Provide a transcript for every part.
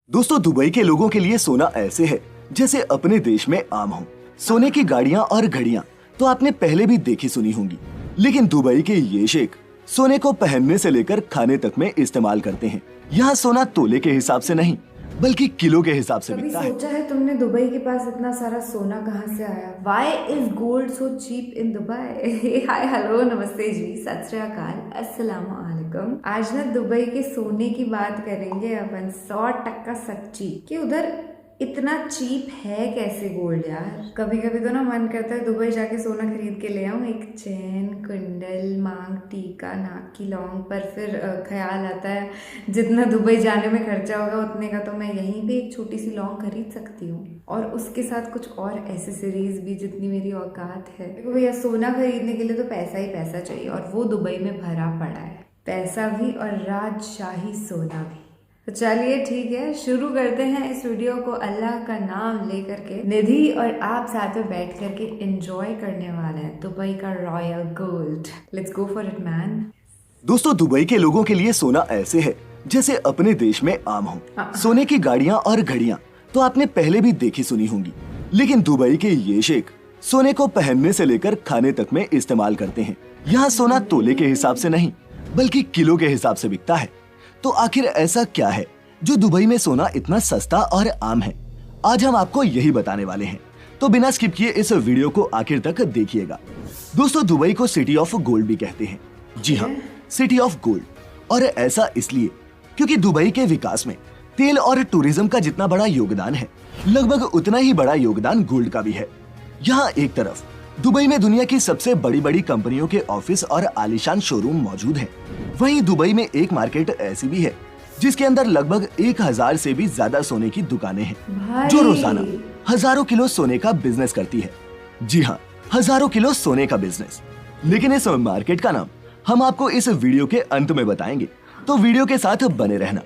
दोस्तों, दुबई के लोगों के लिए सोना ऐसे है जैसे अपने देश में आम हो। सोने की गाड़ियां और घड़ियां तो आपने पहले भी देखी सुनी होंगी, लेकिन दुबई के ये शेख सोने को पहनने से लेकर खाने तक में इस्तेमाल करते हैं। यहाँ सोना तोले के हिसाब से नहीं बल्कि किलो के हिसाब से बिकता है। सोचा है तुमने दुबई के पास इतना सारा सोना कहाँ से आया? Why is gold so cheap in Dubai? Hi hello नमस्ते जी, सत श्री अकाल, अस्सलाम वालेकुम। आज ना दुबई के सोने की बात करेंगे अपन 100% सच्ची कि उधर इतना चीप है कैसे गोल्ड यार। कभी कभी तो ना मन करता है दुबई जाके सोना खरीद के ले आऊं, एक चेन, कुंडल, मांग टीका, नाक की लौंग। पर फिर ख्याल आता है जितना दुबई जाने में खर्चा होगा उतने का तो मैं यहीं पे एक छोटी सी लौंग खरीद सकती हूँ, और उसके साथ कुछ और एसेसरीज भी जितनी मेरी औकात है। देखो भैया, सोना खरीदने के लिए तो पैसा ही पैसा चाहिए, और वो दुबई में भरा पड़ा है, पैसा भी और राजशाही सोना भी। तो चलिए ठीक है, शुरू करते हैं इस वीडियो को अल्लाह का नाम लेकर के। निधि और आप साथ में बैठ करके एंजॉय करने वाले हैं दुबई का royal gold. Let's go for it man. दोस्तों, दुबई के लोगों के लिए सोना ऐसे है जैसे अपने देश में आम हो। सोने की गाड़ियां और घड़ियां तो आपने पहले भी देखी सुनी होंगी, लेकिन दुबई के ये शेख सोने को पहनने से लेकर खाने तक में इस्तेमाल करते हैं। यहाँ सोना तोले के हिसाब से नहीं बल्कि किलो के हिसाब से बिकता है। तो आखिर ऐसा क्या है जो दुबई में सोना इतना सस्ता और आम है? आज हम आपको यही बताने वाले हैं, तो बिना स्किप किए इस वीडियो को आखिर तक देखिएगा। दोस्तों, दुबई को सिटी ऑफ गोल्ड भी कहते हैं। जी हाँ, सिटी ऑफ गोल्ड। और ऐसा इसलिए क्योंकि दुबई के विकास में तेल और टूरिज्म का जितना बड़ा योगदान है, लगभग उतना ही बड़ा योगदान गोल्ड का भी है। यहाँ एक तरफ दुबई में दुनिया की सबसे बड़ी बड़ी कंपनियों के ऑफिस और आलीशान शोरूम मौजूद हैं। वहीं दुबई में एक मार्केट ऐसी भी है जिसके अंदर लगभग 1000 से भी ज्यादा सोने की दुकानें हैं, जो रोजाना हजारों किलो सोने का बिजनेस करती है। जी हाँ, हजारों किलो सोने का बिजनेस। लेकिन इस मार्केट का नाम हम आपको इस वीडियो के अंत में बताएंगे, तो वीडियो के साथ बने रहना।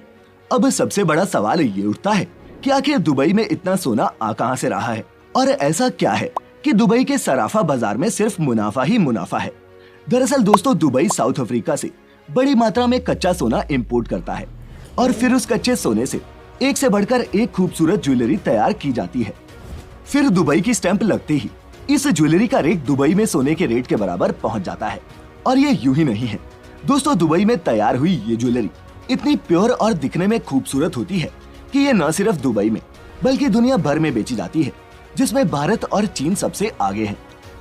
अब सबसे बड़ा सवाल ये उठता है कि आखिर दुबई में इतना सोना आ कहां से रहा है, और ऐसा क्या है कि दुबई के सराफा बाजार में सिर्फ मुनाफा ही मुनाफा है। दरअसल दोस्तों, दुबई साउथ अफ्रीका से बड़ी मात्रा में कच्चा सोना इंपोर्ट करता है, और फिर उस कच्चे सोने से एक से बढ़कर एक खूबसूरत ज्वेलरी तैयार की जाती है। फिर दुबई की स्टैंप लगते ही इस ज्वेलरी का रेट दुबई में सोने के रेट के बराबर पहुंच जाता है। और ये यूं ही नहीं है दोस्तों, दुबई में तैयार हुई ये ज्वेलरी इतनी प्योर और दिखने में खूबसूरत होती है कि ये न सिर्फ दुबई में बल्कि दुनिया भर में बेची जाती है, जिसमें भारत और चीन सबसे आगे हैं।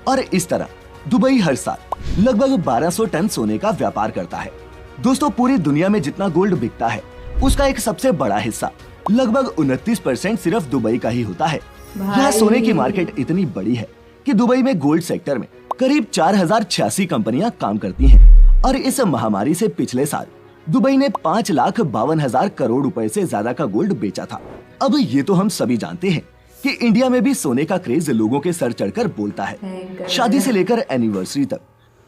और इस तरह दुबई हर साल लगभग 1200 टन सोने का व्यापार करता है। दोस्तों, पूरी दुनिया में जितना गोल्ड बिकता है उसका एक सबसे बड़ा हिस्सा लगभग 29% सिर्फ दुबई का ही होता है। यहाँ सोने की मार्केट इतनी बड़ी है कि दुबई में गोल्ड सेक्टर में करीब 4086 कंपनियां काम करती हैं। और इस महामारी से पिछले साल दुबई ने 5,52,000 करोड़ रुपए से ज्यादा का गोल्ड बेचा था। अब ये तो हम सभी जानते हैं कि इंडिया में भी सोने का क्रेज लोगों के सर चढ़कर बोलता है। शादी से लेकर एनिवर्सरी तक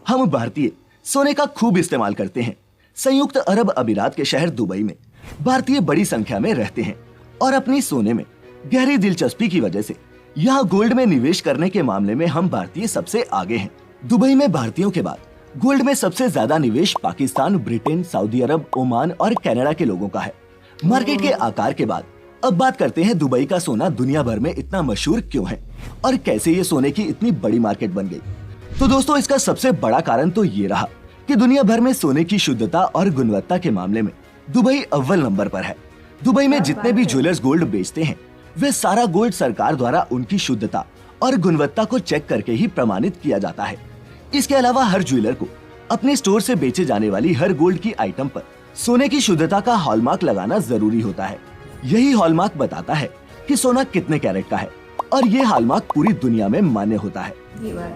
हम भारतीय सोने का खूब इस्तेमाल करते हैं। संयुक्त अरब अमीरात के शहर दुबई में भारतीय बड़ी संख्या में रहते हैं, और अपनी सोने में गहरी दिलचस्पी की वजह से यहाँ गोल्ड में निवेश करने के मामले में हम भारतीय सबसे आगे हैं। दुबई में भारतीयों के बाद गोल्ड में सबसे ज्यादा निवेश पाकिस्तान, ब्रिटेन, सऊदी अरब, ओमान और कनाडा के लोगों का है। मार्केट के आकार के बाद अब बात करते हैं दुबई का सोना दुनिया भर में इतना मशहूर क्यों है, और कैसे ये सोने की इतनी बड़ी मार्केट बन गई। तो दोस्तों, इसका सबसे बड़ा कारण तो ये रहा कि दुनिया भर में सोने की शुद्धता और गुणवत्ता के मामले में दुबई अव्वल नंबर पर है। दुबई में जितने भी ज्वेलर्स गोल्ड बेचते हैं वे सारा गोल्ड सरकार द्वारा उनकी शुद्धता और गुणवत्ता को चेक करके ही प्रमाणित किया जाता है। इसके अलावा हर ज्वेलर को अपने स्टोर से बेचे जाने वाली हर गोल्ड की आइटम पर सोने की शुद्धता का हॉलमार्क लगाना जरूरी होता है। यही हॉलमार्क बताता है कि सोना कितने कैरेट का है, और ये हॉलमार्क पूरी दुनिया में मान्य होता है।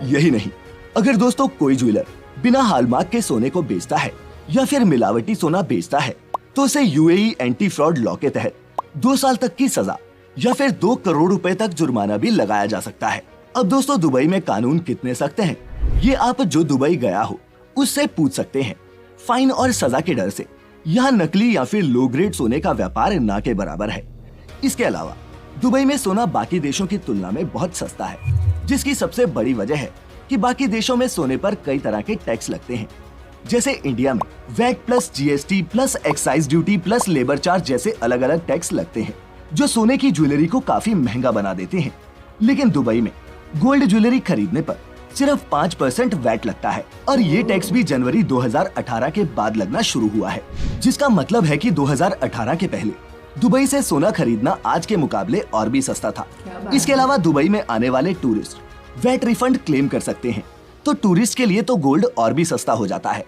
यही नहीं, अगर दोस्तों कोई ज्वेलर बिना हॉलमार्क के सोने को बेचता है या फिर मिलावटी सोना बेचता है तो उसे यूएई एंटी फ्रॉड लॉ के तहत 2 साल तक की सजा या फिर 2 करोड़ रुपए तक जुर्माना भी लगाया जा सकता है। अब दोस्तों, दुबई में कानून कितने सख्त हैं, ये आप जो दुबई गया हो उससे पूछ सकते हैं। फाइन और सजा के डर से यहाँ नकली या फिर लो ग्रेड सोने का व्यापार ना के बराबर है। इसके अलावा दुबई में सोना बाकी देशों की तुलना में बहुत सस्ता है, जिसकी सबसे बड़ी वजह है कि बाकी देशों में सोने पर कई तरह के टैक्स लगते हैं। जैसे इंडिया में VAT plus GST plus excise duty plus labour charge जैसे अलग अलग टैक्स लगते हैं, जो सोने की ज्वेलरी को काफी महंगा बना देते हैं। लेकिन दुबई में गोल्ड ज्वेलरी खरीदने पर सिर्फ 5% वैट लगता है और ये टैक्स भी जनवरी 2018 के बाद लगना शुरू हुआ है, जिसका मतलब है कि 2018 के पहले दुबई से सोना खरीदना आज के मुकाबले और भी सस्ता था। इसके अलावा दुबई में आने वाले टूरिस्ट वैट रिफंड क्लेम कर सकते हैं, तो टूरिस्ट के लिए तो गोल्ड और भी सस्ता हो जाता है।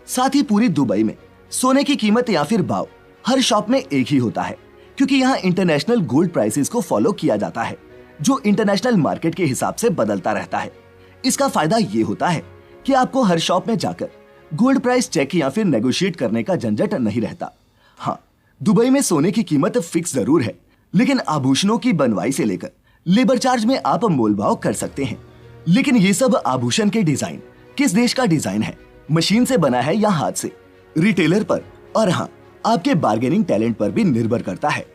साथ ही पूरी दुबई में सोने की कीमत या फिर भाव हर शॉप में एक ही होता है, क्योंकि यहाँ इंटरनेशनल गोल्ड प्राइसेस को फॉलो किया जाता है, जो इंटरनेशनल मार्केट के हिसाब से बदलता रहता है। इसका फायदा ये होता है कि आपको हर शॉप में जाकर गोल्ड प्राइस चेक या फिर नेगोशिएट करने का झंझट नहीं रहता। हाँ, दुबई में सोने की कीमत फिक्स जरूर है, लेकिन आभूषणों की बनवाई से लेकर लेबर चार्ज में आप मोलभाव कर सकते हैं। लेकिन ये सब आभूषण के डिजाइन किस देश का डिजाइन है, मशीन से बना है या हाथ से, रिटेलर पर और हाँ, आपके बार्गेनिंग टैलेंट पर भी निर्भर करता है।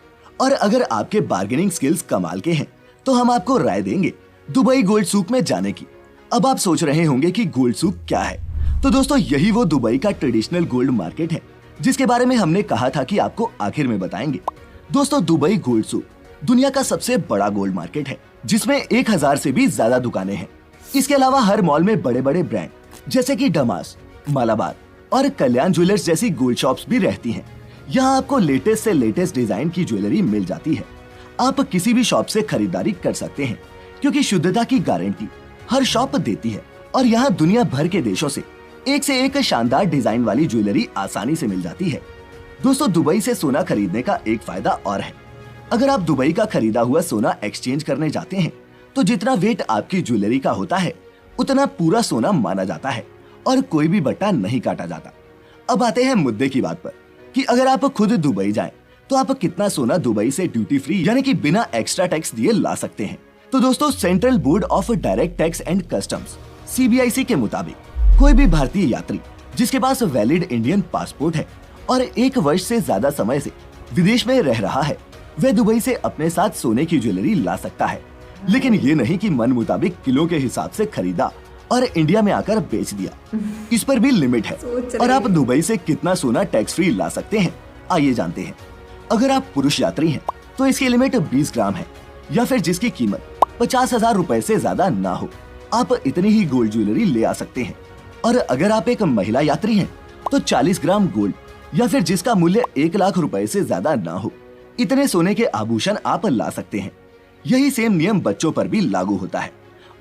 और अगर आपके बार्गेनिंग स्किल्स कमाल के हैं तो हम आपको राय देंगे दुबई गोल्ड सूक में जाने की। अब आप सोच रहे होंगे कि गोल्ड सूक क्या है, तो दोस्तों यही वो दुबई का ट्रेडिशनल गोल्ड मार्केट है, जिसके बारे में हमने कहा था कि आपको आखिर में बताएंगे। दोस्तों दुबई गोल्ड सूक दुनिया का सबसे बड़ा गोल्ड मार्केट है, जिसमें 1000 से भी ज्यादा दुकानें हैं। इसके अलावा हर मॉल में बड़े बड़े ब्रांड जैसे कि डमास, मालाबार और कल्याण ज्वेलर्स जैसी गोल्ड शॉप्स भी रहती हैं। यहाँ आपको लेटेस्ट से लेटेस्ट डिजाइन की ज्वेलरी मिल जाती है। आप किसी भी शॉप से खरीदारी कर सकते हैं, क्योंकि शुद्धता की गारंटी हर शॉप देती है और यहाँ दुनिया भर के देशों से एक शानदार डिजाइन वाली ज्वेलरी आसानी से मिल जाती है। दोस्तों दुबई से सोना खरीदने का एक फायदा और है, अगर आप दुबई का खरीदा हुआ सोना एक्सचेंज करने जाते हैं तो जितना वेट आपकी ज्वेलरी का होता है उतना पूरा सोना माना जाता है और कोई भी बट्टा नहीं काटा जाता। अब आते हैं मुद्दे की बात पर कि अगर आप खुद दुबई जाएं तो आप कितना सोना दुबई से ड्यूटी फ्री यानी कि बिना एक्स्ट्रा टैक्स दिए ला सकते हैं। तो दोस्तों central board of direct tax and customs CBIC के मुताबिक कोई भी भारतीय यात्री जिसके पास वैलिड इंडियन पासपोर्ट है और 1 वर्ष से ज्यादा समय से विदेश में रह रहा है, वह दुबई से अपने साथ सोने की ज्वेलरी ला सकता है। लेकिन ये नहीं कि मन मुताबिक किलो के हिसाब से खरीदा और इंडिया में आकर बेच दिया। इस पर भी लिमिट है और आप दुबई से कितना सोना टैक्स फ्री ला सकते हैं, आइए जानते हैं। अगर आप पुरुष यात्री हैं तो इसकी लिमिट 20 ग्राम है, या फिर जिसकी कीमत 50,000 रुपए से ज्यादा ना हो, आप इतनी ही गोल्ड ज्वेलरी ले आ सकते हैं। और अगर आप एक महिला यात्री हैं तो 40 ग्राम गोल्ड या फिर जिसका मूल्य 1 लाख रुपए से ज्यादा ना हो, इतने सोने के आभूषण आप ला सकते हैं। यही सेम नियम बच्चों पर भी लागू होता है।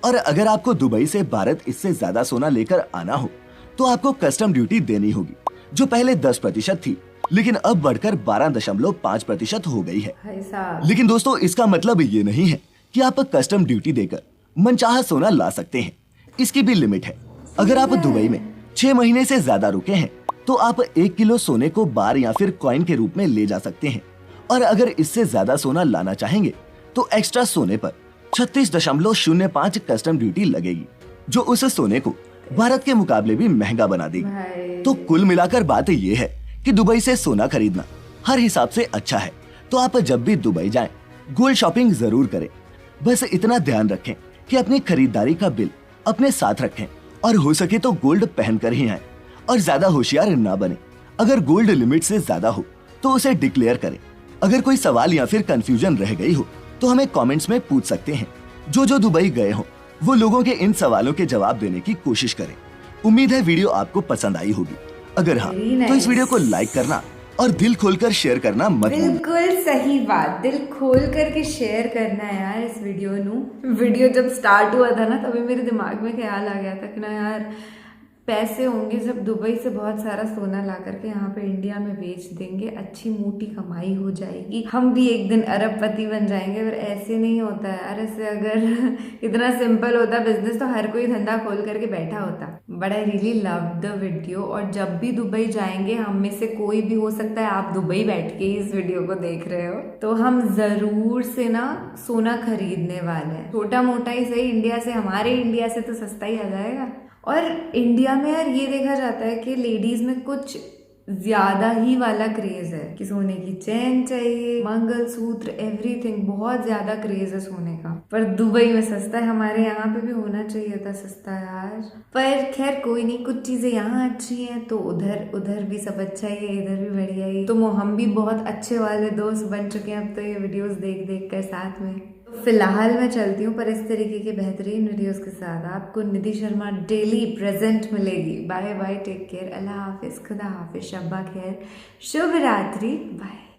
और अगर आपको दुबई से भारत इससे ज्यादा सोना लेकर आना हो तो आपको कस्टम ड्यूटी देनी होगी, जो पहले 10% थी लेकिन अब बढ़कर 12.5% हो गई है। लेकिन दोस्तों इसका मतलब ये नहीं है कि आप कस्टम ड्यूटी देकर मनचाहा सोना ला सकते हैं। इसकी भी लिमिट है। अगर आप दुबई में 6 महीने से ज्यादा रुके हैं तो आप 1 किलो सोने को बार या फिर कॉइन के रूप में ले जा सकते हैं। और अगर इससे ज्यादा सोना लाना चाहेंगे तो एक्स्ट्रा सोने पर 36.05 कस्टम ड्यूटी लगेगी, जो उस सोने को भारत के मुकाबले भी महंगा बना देगी। तो कुल मिलाकर बात ये है कि दुबई से सोना खरीदना हर हिसाब से अच्छा है। तो आप जब भी दुबई जाएं, गोल्ड शॉपिंग जरूर करें। बस इतना ध्यान रखें कि अपनी खरीदारी का बिल अपने साथ रखें और हो सके तो गोल्ड पहनकर ही आएं और ज्यादा होशियार ना बने। अगर गोल्ड लिमिट से ज्यादा हो तो उसे डिक्लेयर करें। अगर कोई सवाल या फिर कंफ्यूजन रह गई हो तो हमें कमेंट्स में पूछ सकते हैं। जो दुबई गए हो वो लोगों के इन सवालों के जवाब देने की कोशिश करें। उम्मीद है वीडियो आपको पसंद आई होगी। अगर हाँ तो इस वीडियो को लाइक करना और दिल खोलकर शेयर करना मत भूलना। बिल्कुल सही बात, दिल खोल करके शेयर करना है यार इस वीडियो जब स्टार्ट हुआ था ना तभी मेरे दिमाग में ख्याल आ गया था कि ना यार पैसे होंगे जब दुबई से बहुत सारा सोना ला करके यहाँ पे इंडिया में बेच देंगे, अच्छी मोटी कमाई हो जाएगी, हम भी एक दिन अरबपति बन जाएंगे। पर ऐसे नहीं होता है यार। ऐसे अगर इतना सिंपल होता बिजनेस तो हर कोई धंधा खोल करके बैठा होता। But I really love the video. और जब भी दुबई जाएंगे, हम में से कोई भी हो सकता है आप दुबई बैठ के इस वीडियो को देख रहे हो, तो हम जरूर से ना सोना खरीदने वाले हैं। छोटा मोटा ही सही, इंडिया से, हमारे इंडिया से तो सस्ता ही आ जाएगा। और इंडिया में यार ये देखा जाता है कि लेडीज में कुछ ज्यादा ही वाला क्रेज है कि सोने की चेन चाहिए, मंगलसूत्र, एवरीथिंग, बहुत ज्यादा क्रेज है सोने का। पर दुबई में सस्ता है, हमारे यहाँ पे भी होना चाहिए था सस्ता यार। पर खैर कोई नहीं, कुछ चीजें यहाँ अच्छी हैं तो उधर उधर भी सब अच्छा ही है, इधर भी बढ़िया ही। तो हम भी बहुत अच्छे वाले दोस्त बन चुके हैं अब तो, ये वीडियोस देख देख कर साथ में। फिलहाल मैं चलती हूँ, पर इस तरीके के बेहतरीन वीडियोस के साथ आपको निधि शर्मा डेली प्रेजेंट मिलेगी। बाय बाय, टेक केयर, अल्लाह हाफिज, खुदा हाफिज, शब्बा खैर, शुभ रात्रि, बाय।